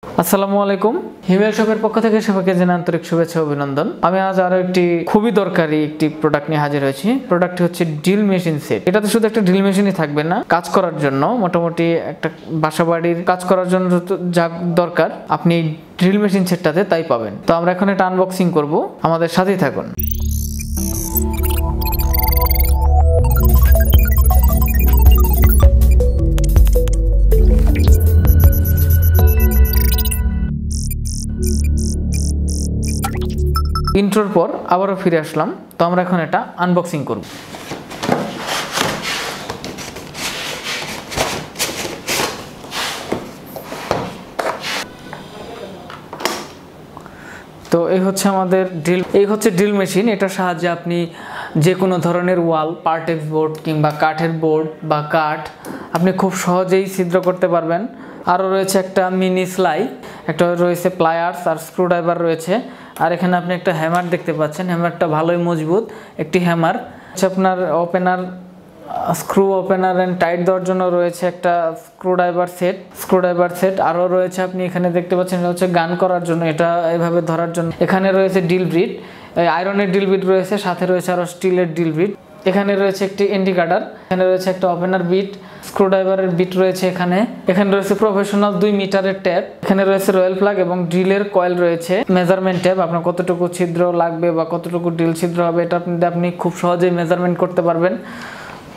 আসসালামু আলাইকুম। হিমেল শপের পক্ষ থেকে সবাইকে জানাই আন্তরিক শুভেচ্ছা ও অভিনন্দন। আমি আজ আরো একটি খুবই দরকারি একটি প্রোডাক্ট নিয়ে হাজির হয়েছি। প্রোডাক্টটি হচ্ছে ড্রিল মেশিন সেট। এটাতে শুধু একটা ড্রিল মেশিনই থাকবে না, কাজ করার জন্য মোটামুটি একটা বাসাবাড়ির কাজ করার জন্য যা দরকার আপনি ড্রিল মেশিন সেটটাতে তাই পাবেন। তো আমরা এখন এটা আনবক্সিং করব, আমাদের সাথেই থাকুন। ইন্ট্রোর পর আবারও ফিরে আসলাম। তো আমরা এখন এটা আনবক্সিং করব। তো এই হচ্ছে আমাদের ড্রিল মেশিন। এটার সাহায্যে আপনি যে কোনো ধরনের ওয়াল, পার্টেক্স বোর্ড কিংবা কাঠের বোর্ড বা কাঠ আপনি খুব সহজেই ছিদ্র করতে পারবেন। আরও রয়েছে একটা মিনি সেলাই, একটা রয়েছে প্লায়ার্স আর স্ক্রুড্রাইভার রয়েছে। আর এখানে আপনি একটা হ্যামার দেখতে পাচ্ছেন। হ্যামারটা ভালোই মজবুত একটি হ্যামার। আপনার opener, screw opener and tide দেওয়ার জন্য রয়েছে একটা স্ক্রুড্রাইভার সেট। আরও রয়েছে আপনি এখানে দেখতে পাচ্ছেন, এটা হচ্ছে গান করার জন্য, এটা এভাবে ধরার জন্য। এখানে রয়েছে ড্রিল বিট, আয়রনের ড্রিল বিট রয়েছে, সাথে রয়েছে আরও স্টিলের ড্রিল বিট। এখানে রয়েছে একটি ইন্ডিকেটর, এখানে রয়েছে একটা ওপেনার বিট, স্ক্রুড্রাইভারের বিট রয়েছে। এখানে রয়েছে প্রফেশনাল 2 মিটারের ট্যাপ। এখানে রয়েছে রয়েল প্লাগ এবং ড্রিলের কয়েল রয়েছে। মেজারমেন্ট ট্যাপ, আপনার কতটুকু ছিদ্র লাগবে বা কতটুকু ড্রিল ছিদ্র হবে এটা আপনি খুব সহজেই মেজারমেন্ট করতে পারবেন।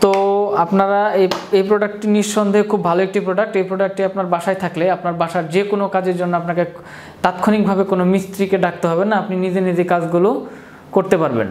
তো আপনারা এই প্রোডাক্টটি নিঃসন্দেহে খুব ভালো একটি প্রোডাক্ট। এই প্রোডাক্টটি আপনার বাসায় থাকলে আপনার বাসার যে কোনো কাজের জন্য আপনাকে তাৎক্ষণিকভাবে কোনো মিস্ত্রিকে ডাকতে হবে না, আপনি নিজে নিজে কাজগুলো করতে পারবেন।